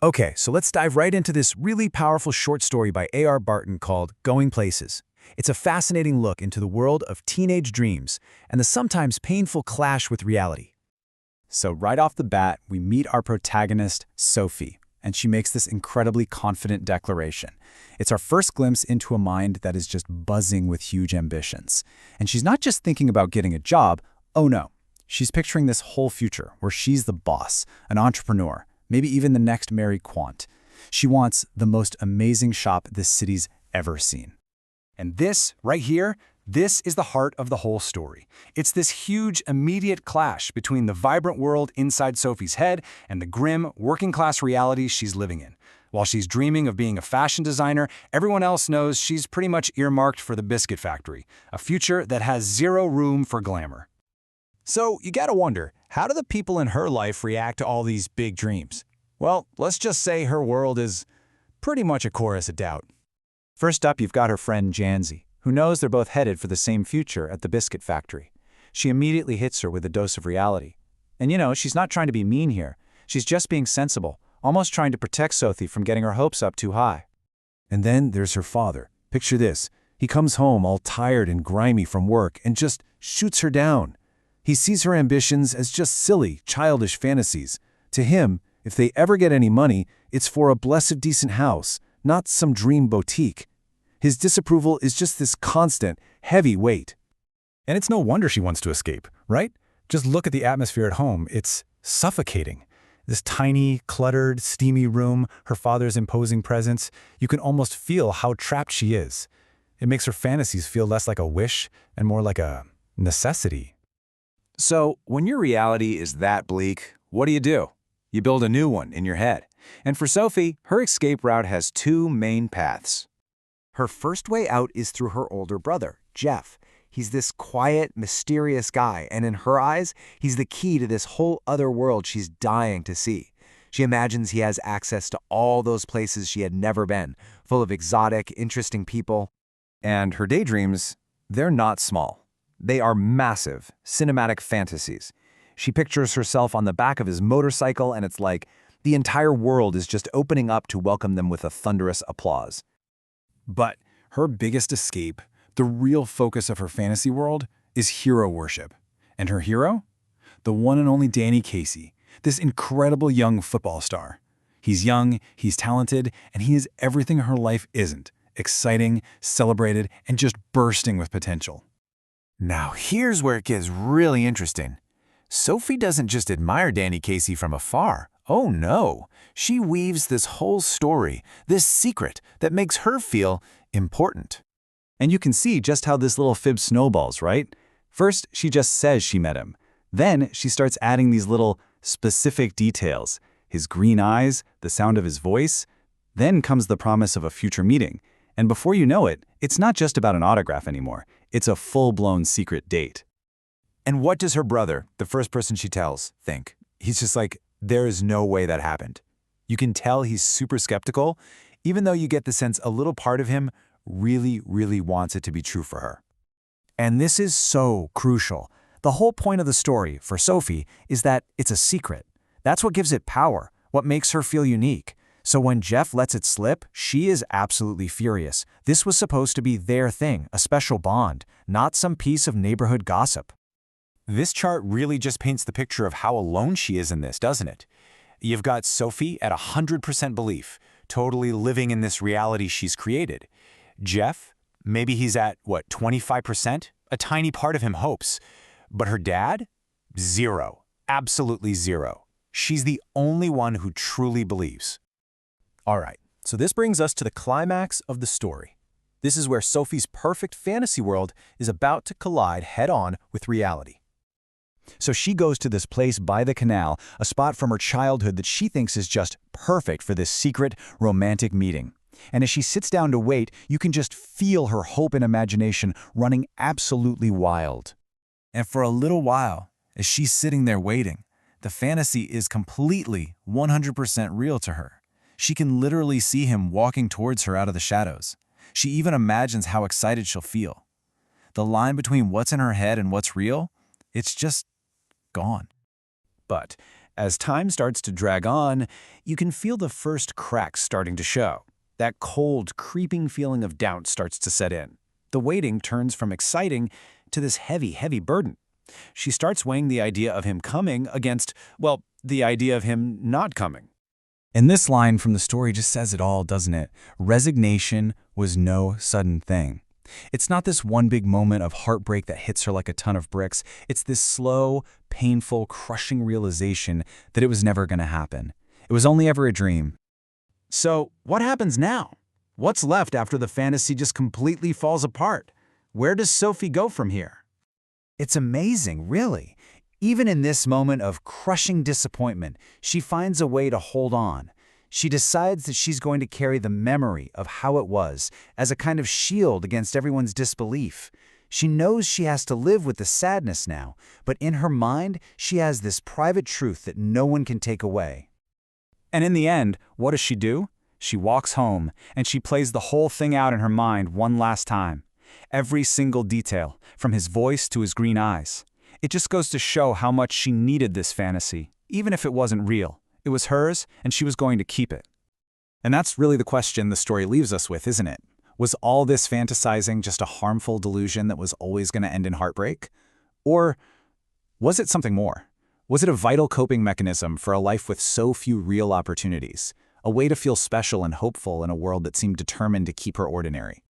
Okay, so let's dive right into this really powerful short story by A.R. Barton called Going Places. It's a fascinating look into the world of teenage dreams and the sometimes painful clash with reality. So right off the bat, we meet our protagonist, Sophie, and she makes this incredibly confident declaration. It's our first glimpse into a mind that is just buzzing with huge ambitions. And she's not just thinking about getting a job, oh no. She's picturing this whole future where she's the boss, an entrepreneur, maybe even the next Mary Quant. She wants the most amazing shop this city's ever seen. And this, right here, this is the heart of the whole story. It's this huge, immediate clash between the vibrant world inside Sophie's head and the grim, working-class reality she's living in. While she's dreaming of being a fashion designer, everyone else knows she's pretty much earmarked for the biscuit factory, a future that has zero room for glamour. So you gotta wonder, how do the people in her life react to all these big dreams? Well, let's just say her world is pretty much a chorus of doubt. First up, you've got her friend Janzi, who knows they're both headed for the same future at the biscuit factory. She immediately hits her with a dose of reality. And you know, she's not trying to be mean here. She's just being sensible, almost trying to protect Sophie from getting her hopes up too high. And then there's her father. Picture this. He comes home all tired and grimy from work and just shoots her down. He sees her ambitions as just silly, childish fantasies. To him, if they ever get any money, it's for a blessed decent house, not some dream boutique. His disapproval is just this constant, heavy weight. And it's no wonder she wants to escape, right? Just look at the atmosphere at home. It's suffocating. This tiny, cluttered, steamy room, her father's imposing presence, you can almost feel how trapped she is. It makes her fantasies feel less like a wish and more like a necessity. So, when your reality is that bleak, what do? You build a new one in your head. And for Sophie, her escape route has two main paths. Her first way out is through her older brother, Jeff. He's this quiet, mysterious guy, and in her eyes, he's the key to this whole other world she's dying to see. She imagines he has access to all those places she had never been, full of exotic, interesting people. And her daydreams, they're not small. They are massive, cinematic fantasies. She pictures herself on the back of his motorcycle, and it's like the entire world is just opening up to welcome them with a thunderous applause. But her biggest escape, the real focus of her fantasy world, is hero worship. And her hero? The one and only Danny Casey, this incredible young football star. He's young, he's talented, and he is everything her life isn't: exciting, celebrated, and just bursting with potential. Now here's where it gets really interesting. Sophie doesn't just admire Danny Casey from afar. Oh no, she weaves this whole story, this secret that makes her feel important. And you can see just how this little fib snowballs, right? First, she just says she met him. Then she starts adding these little specific details. His green eyes, the sound of his voice. Then comes the promise of a future meeting. And before you know it, it's not just about an autograph anymore. It's a full-blown secret date. And what does her brother, the first person she tells, think? He's just like, there is no way that happened. You can tell he's super skeptical, even though you get the sense a little part of him really, really wants it to be true for her. And this is so crucial. The whole point of the story, for Sophie, is that it's a secret. That's what gives it power, what makes her feel unique. So when Jeff lets it slip, she is absolutely furious. This was supposed to be their thing, a special bond, not some piece of neighborhood gossip. This chart really just paints the picture of how alone she is in this, doesn't it? You've got Sophie at 100% belief, totally living in this reality she's created. Jeff, maybe he's at, 25%? A tiny part of him hopes. But her dad? Zero. Absolutely zero. She's the only one who truly believes. All right, so this brings us to the climax of the story. This is where Sophie's perfect fantasy world is about to collide head-on with reality. So she goes to this place by the canal, a spot from her childhood that she thinks is just perfect for this secret, romantic meeting. And as she sits down to wait, you can just feel her hope and imagination running absolutely wild. And for a little while, as she's sitting there waiting, the fantasy is completely 100% real to her. She can literally see him walking towards her out of the shadows. She even imagines how excited she'll feel. The line between what's in her head and what's real, it's just gone. But As time starts to drag on, you can feel the first cracks starting to show. That cold, creeping feeling of doubt starts to set in. The waiting turns from exciting to this heavy, heavy burden. She starts weighing the idea of him coming against, well, the idea of him not coming. And this line from the story just says it all, doesn't it? Resignation was no sudden thing. It's not this one big moment of heartbreak that hits her like a ton of bricks. It's this slow, painful, crushing realization that it was never going to happen. It was only ever a dream. So, what happens now? What's left after the fantasy just completely falls apart? Where does Sophie go from here? It's amazing, really. Even in this moment of crushing disappointment, she finds a way to hold on. She decides that she's going to carry the memory of how it was as a kind of shield against everyone's disbelief. She knows she has to live with the sadness now, but in her mind, she has this private truth that no one can take away. And in the end, what does she do? She walks home, and she plays the whole thing out in her mind one last time. Every single detail, from his voice to his green eyes. It just goes to show how much she needed this fantasy, even if it wasn't real. It was hers, and she was going to keep it. And that's really the question the story leaves us with, isn't it? Was all this fantasizing just a harmful delusion that was always going to end in heartbreak? Or was it something more? Was it a vital coping mechanism for a life with so few real opportunities? A way to feel special and hopeful in a world that seemed determined to keep her ordinary?